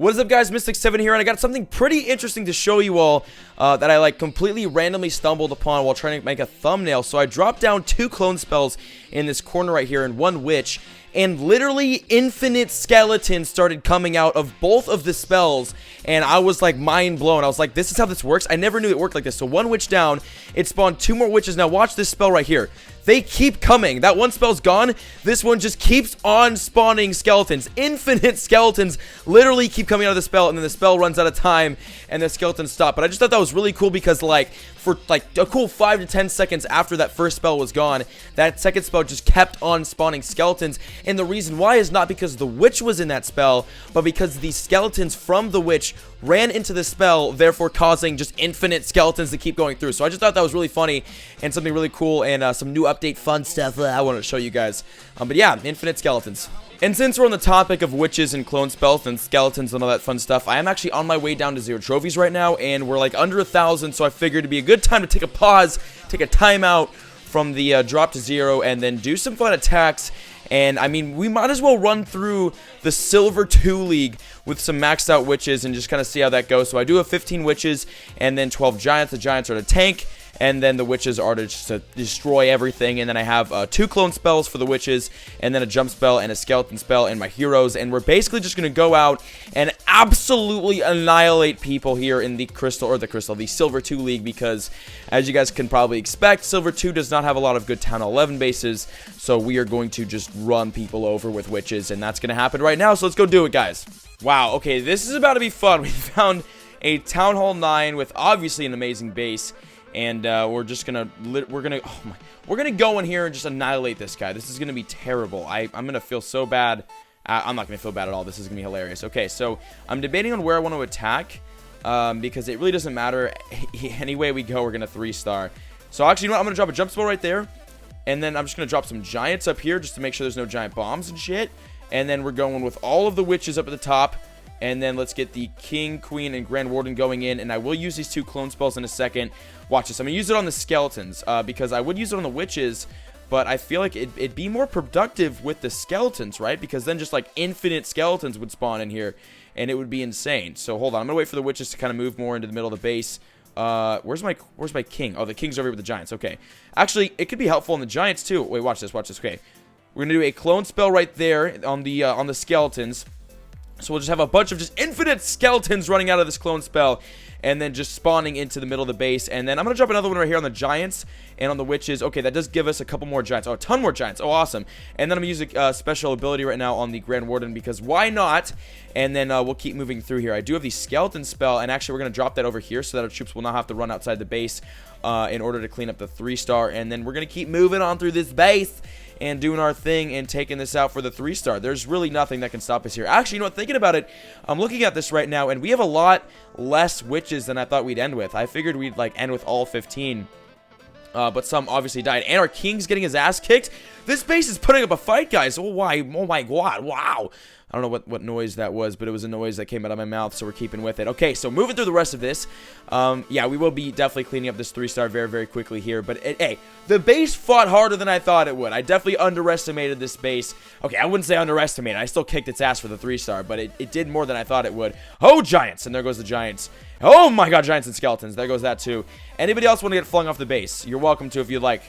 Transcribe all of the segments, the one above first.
What is up, guys? Mystic7 here, and I got something pretty interesting to show you all that I like completely randomly stumbled upon while trying to make a thumbnail. So I dropped down 2 clone spells in this corner right here and 1 witch, and literally infinite skeletons started coming out of both of the spells, and I was like mind blown. I was like, this is how this works? I never knew it worked like this. So 1 witch down, it spawned 2 more witches. Now watch this spell right here. They keep coming. That 1 spell's gone. This one just keeps on spawning skeletons. Infinite skeletons literally keep coming out of the spell, and then the spell runs out of time, and the skeletons stop. But I just thought that was really cool because, like, for like a cool 5 to 10 seconds after that first spell was gone, that second spell just kept on spawning skeletons. And the reason why is not because the witch was in that spell, but because the skeletons from the witch ran into the spell, therefore causing just infinite skeletons to keep going through. So I just thought that was really funny and something really cool, and some new update fun stuff I wanted to show you guys. But yeah, infinite skeletons. And since we're on the topic of witches and clone spells and skeletons and all that fun stuff, I am actually on my way down to 0 trophies right now, and we're like under 1,000, so I figured it'd be a good time to take a pause, take a timeout from the drop to 0, and then do some fun attacks. And I mean, we might as well run through the Silver 2 League with some maxed out witches and just kind of see how that goes. So I do have 15 witches and then 12 giants. The giants are to tank, and then the witches are to just destroy everything. And then I have 2 clone spells for the witches, and then a jump spell and a skeleton spell and my heroes. And we're basically just going to go out and absolutely annihilate people here in the the Silver 2 League, because as you guys can probably expect, Silver 2 does not have a lot of good Town Hall 11 bases. So we are going to just run people over with witches, and that's going to happen right now. So let's go do it, guys. Wow, okay, this is about to be fun. We found a Town Hall 9 with obviously an amazing base. And we're gonna go in here and just annihilate this guy. This is gonna be terrible. I'm gonna feel so bad. I'm not gonna feel bad at all. This is gonna be hilarious. Okay, so I'm debating on where I want to attack, because it really doesn't matter. Any way we go, we're gonna 3-star. So actually, you know what? I'm gonna drop a jump spell right there, and then I'm just gonna drop some giants up here just to make sure there's no giant bombs and shit. And then we're going with all of the witches up at the top. And then let's get the King, Queen, and Grand Warden going in. And I will use these 2 clone spells in a second. Watch this. I'm going to use it on the skeletons, because I would use it on the witches, but I feel like it'd be more productive with the skeletons, right? Because then just like infinite skeletons would spawn in here, and it would be insane. So hold on. I'm going to wait for the witches to kind of move more into the middle of the base. Where's my king? Oh, the king's over here with the giants. Okay. Actually, it could be helpful on the giants too. Wait, watch this. Watch this. Okay. We're going to do a clone spell right there on the skeletons. So we'll just have a bunch of just infinite skeletons running out of this clone spell, and then just spawning into the middle of the base. And then I'm going to drop another one right here on the giants and on the witches. Okay, that does give us a couple more giants. Oh, a ton more giants. Oh, awesome. And then I'm going to use a special ability right now on the Grand Warden, because why not? And then we'll keep moving through here. I do have the skeleton spell, and actually we're going to drop that over here so that our troops will not have to run outside the base in order to clean up the 3-star. And then we're going to keep moving on through this base and doing our thing and taking this out for the 3-star. There's really nothing that can stop us here. Actually, you know what? Thinking about it, I'm looking at this right now, and we have a lot less witches than I thought we'd end with. I figured we'd like end with all 15. But some obviously died. And our king's getting his ass kicked. This base is putting up a fight, guys. Oh, why? Oh, my God. Wow. I don't know what noise that was, but it was a noise that came out of my mouth, so we're keeping with it. Okay, so moving through the rest of this. Yeah, we will be definitely cleaning up this 3-star very, very quickly here. But, hey, the base fought harder than I thought it would. I definitely underestimated this base. Okay, I wouldn't say underestimated. I still kicked its ass for the 3-star, but it did more than I thought it would. Oh, giants. And there goes the giants. Oh, my God, giants and skeletons. There goes that, too. Anybody else want to get flung off the base? You're welcome to if you'd like.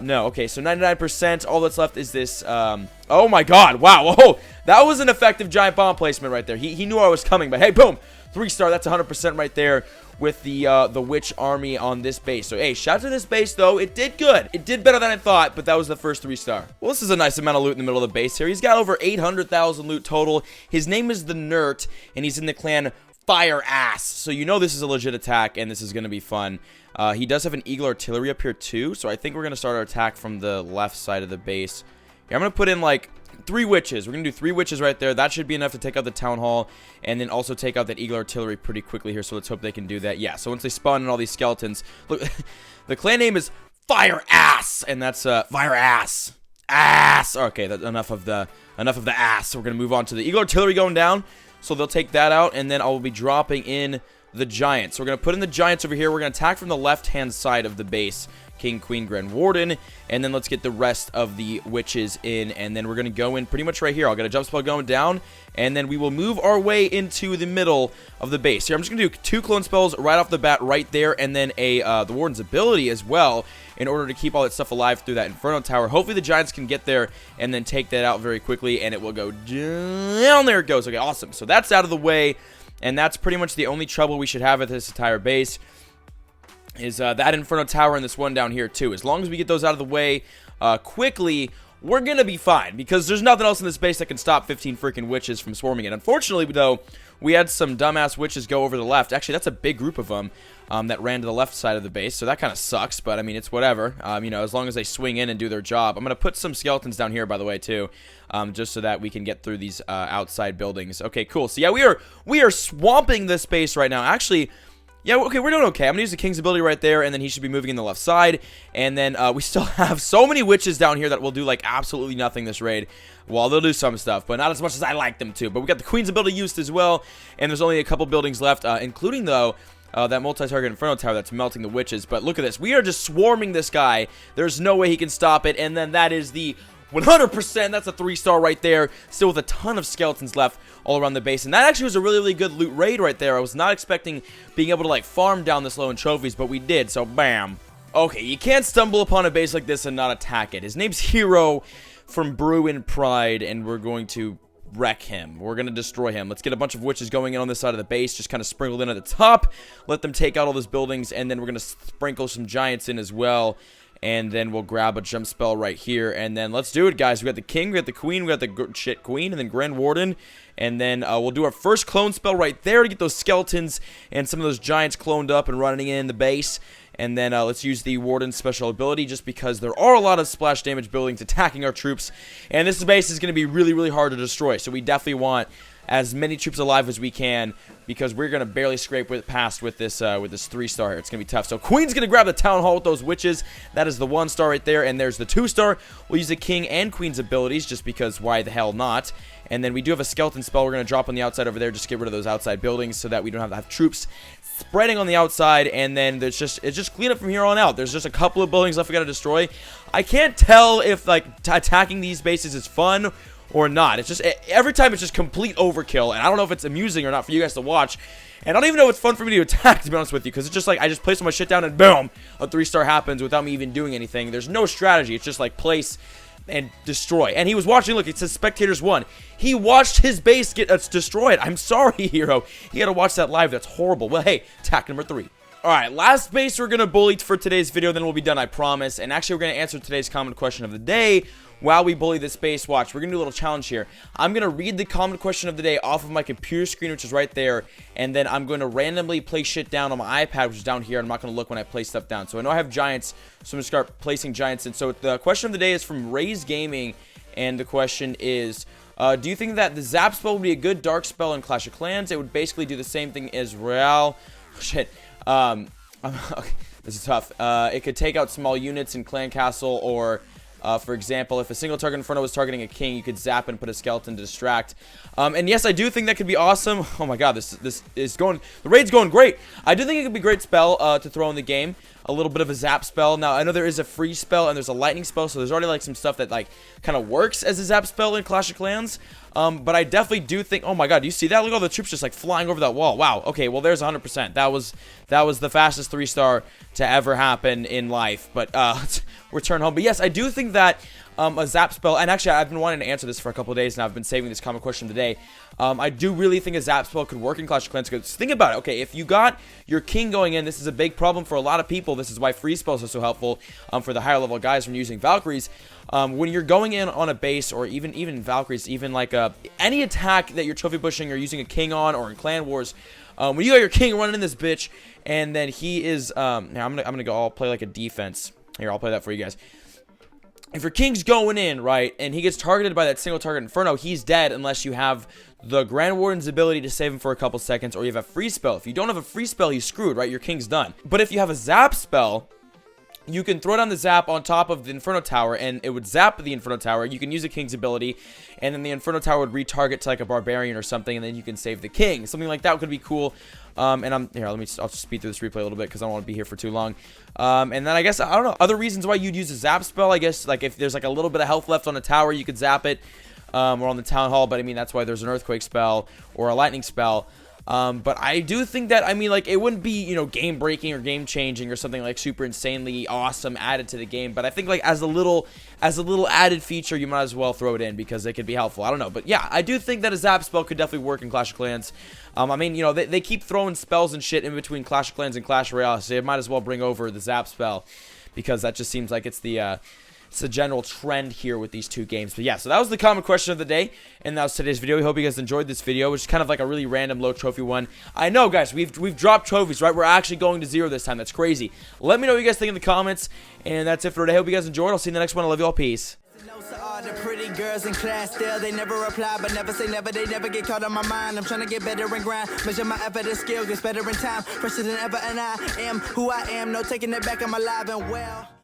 No, okay, so 99%, all that's left is this, oh my God, wow, oh, that was an effective giant bomb placement right there. He knew I was coming, but hey, boom, 3-star, that's 100% right there with the witch army on this base. So, hey, shout out to this base, though. It did good. It did better than I thought, but that was the first 3-star. Well, this is a nice amount of loot in the middle of the base here. He's got over 800,000 loot total. His name is the Nert, and he's in the clan Fire Ass. So you know this is a legit attack, and this is going to be fun. He does have an Eagle Artillery up here too, so I think we're going to start our attack from the left side of the base. Here, I'm going to put in like 3 witches. We're going to do 3 witches right there. That should be enough to take out the Town Hall, and then also take out that Eagle Artillery pretty quickly here, so let's hope they can do that. Yeah, so once they spawn in all these skeletons, look, the clan name is Fire Ass, and that's Fire Ass. Ass. Okay, that's enough of the ass. We're going to move on to the Eagle Artillery going down, so they'll take that out, and then I will be dropping in the giants. So we're going to put in the giants over here. We're going to attack from the left-hand side of the base, King, Queen, Grand Warden, and then let's get the rest of the witches in, and then we're going to go in pretty much right here. I'll get a jump spell going down, and then we will move our way into the middle of the base. Here, I'm just going to do 2 clone spells right off the bat right there, and then the Warden's ability as well, in order to keep all that stuff alive through that Inferno Tower. Hopefully the Giants can get there and then take that out very quickly, and it will go down. There it goes. Okay, awesome. So that's out of the way, and that's pretty much the only trouble we should have with this entire base, is that Inferno Tower and this one down here too. As long as we get those out of the way quickly, we're going to be fine, because there's nothing else in this base that can stop 15 freaking witches from swarming it. Unfortunately, though, we had some dumbass witches go over the left. Actually, that's a big group of them that ran to the left side of the base, so that kind of sucks, but I mean, it's whatever. You know, as long as they swing in and do their job. I'm going to put some skeletons down here, by the way, too, just so that we can get through these outside buildings. Okay, cool. So, yeah, we are swamping this base right now. Actually, yeah, okay, we're doing okay. I'm going to use the King's ability right there, and then he should be moving in the left side. And then we still have so many witches down here that will do, like, absolutely nothing this raid. Well, they'll do some stuff, but not as much as I like them to. But we got the Queen's ability used as well, and there's only a couple buildings left, including, though, that multi-target Inferno Tower that's melting the witches. But look at this. We are just swarming this guy. There's no way he can stop it, and then that is the 100%, that's a 3-star right there, still with a ton of skeletons left all around the base, and that actually was a really, really good loot raid right there. I was not expecting being able to, like, farm down this low in trophies, but we did, so bam. Okay, you can't stumble upon a base like this and not attack it. His name's Hero from Brew in Pride, and we're going to wreck him. We're going to destroy him. Let's get a bunch of witches going in on this side of the base, just kind of sprinkled in at the top, let them take out all those buildings, and then we're going to sprinkle some giants in as well. And then we'll grab a jump spell right here. And then let's do it, guys. We got the King, we got the Queen, we got the Queen, and then Grand Warden. And then we'll do our first clone spell right there to get those skeletons and some of those giants cloned up and running in the base. And then let's use the Warden's special ability, just because there are a lot of splash damage buildings attacking our troops. And this base is going to be really, really hard to destroy. So we definitely want as many troops alive as we can, because we're going to barely scrape past with this 3-star here. It's going to be tough. So Queen's going to grab the Town Hall with those witches. That is the 1-star right there, and there's the 2-star. We'll use the King and Queen's abilities, just because why the hell not? And then we do have a skeleton spell we're going to drop on the outside over there, just to get rid of those outside buildings so that we don't have to have troops spreading on the outside. And then it's just clean up from here on out. There's just a couple of buildings left we got to destroy. I can't tell if, like, attacking these bases is fun or not. It's just, every time it's just complete overkill, and I don't know if it's amusing or not for you guys to watch, and I don't even know if it's fun for me to attack, to be honest with you, because it's just like, I just place all my shit down, and boom, a 3-star happens without me even doing anything. There's no strategy. It's just like, place and destroy. And he was watching, look, it says spectators won. He watched his base get destroyed. I'm sorry, Hero. He had to watch that live. That's horrible. Well, hey, attack number 3. Alright, last base we're going to bully for today's video, then we'll be done, I promise. And actually, we're going to answer today's comment question of the day while we bully this base. Watch, we're going to do a little challenge here. I'm going to read the comment question of the day off of my computer screen, which is right there, and then I'm going to randomly place shit down on my iPad, which is down here. I'm not going to look when I place stuff down. So I know I have giants, so I'm going to start placing giants in. So the question of the day is from Ray's Gaming, and the question is, do you think that the Zap spell would be a good dark spell in Clash of Clans? It would basically do the same thing as Real. Shit. Okay, this is tough. It could take out small units in Clan Castle, or for example, if a single target Inferno was targeting a king, you could zap and put a skeleton to distract. And yes, I do think that could be awesome. Oh my god, this is going, the raid's going great. I do think it could be a great spell to throw in the game. A little bit of a zap spell. Now, I know there is a free spell and there's a lightning spell, so there's already like some stuff that like kind of works as a zap spell in Clash of Clans. But I definitely do think, oh my god, do you see that? Look at all the troops just like flying over that wall. Wow. Okay, well there's 100%. That was the fastest 3-star to ever happen in life. But let's return home. But yes, I do think that a zap spell, and actually I've been wanting to answer this for a couple of days now. I've been saving this comment question today. I do really think a zap spell could work in Clash of Clans. Because think about it. Okay, if you got your king going in, this is a big problem for a lot of people. This is why free spells are so helpful for the higher level guys when using Valkyries. When you're going in on a base, or even Valkyries, even like any attack that you're trophy pushing or using a king on, or in Clan Wars, when you got your king running in this bitch, and then he is, now I'm gonna go, I'll play like a defense. Here, I'll play that for you guys. If your king's going in, right, and he gets targeted by that single target Inferno, he's dead unless you have the Grand Warden's ability to save him for a couple seconds, or you have a free spell. If you don't have a free spell, he's screwed, right? Your king's done. But if you have a zap spell, you can throw down the zap on top of the Inferno Tower, and it would zap the Inferno Tower. You can use a King's ability, and then the Inferno Tower would retarget to like a Barbarian or something, and then you can save the King. Something like that could be cool. And I'll just speed through this replay a little bit because I don't want to be here for too long. And then I guess, I don't know, other reasons why you'd use a zap spell. I guess, like, if there's like a little bit of health left on a tower, you could zap it, or on the Town Hall, but I mean, that's why there's an Earthquake spell or a Lightning spell. But I do think that, I mean, like, it wouldn't be, you know, game-breaking or game-changing or something, like, super insanely awesome added to the game. But I think, like, as a little added feature, you might as well throw it in because it could be helpful. I don't know. But, yeah, I do think that a zap spell could definitely work in Clash of Clans. I mean, you know, they keep throwing spells and shit in between Clash of Clans and Clash Royale, so you might as well bring over the zap spell because that just seems like it's the general trend here with these two games. But yeah, so that was the common question of the day, and that was today's video. We hope you guys enjoyed this video, which is kind of like a really random low trophy one. I know, guys, we've dropped trophies, right? We're actually going to 0 this time. That's crazy. Let me know what you guys think in the comments, and that's it for today. Hope you guys enjoyed. I'll see you in the next one. I love you all. Peace. All the pretty girls in class still, they never reply, but never say never, they never get caught on my mind. I'm trying to get better and grind, measure my effort and skill, gets better in time, fresher than ever, and I am who I am, no taking it back, I'm alive and well.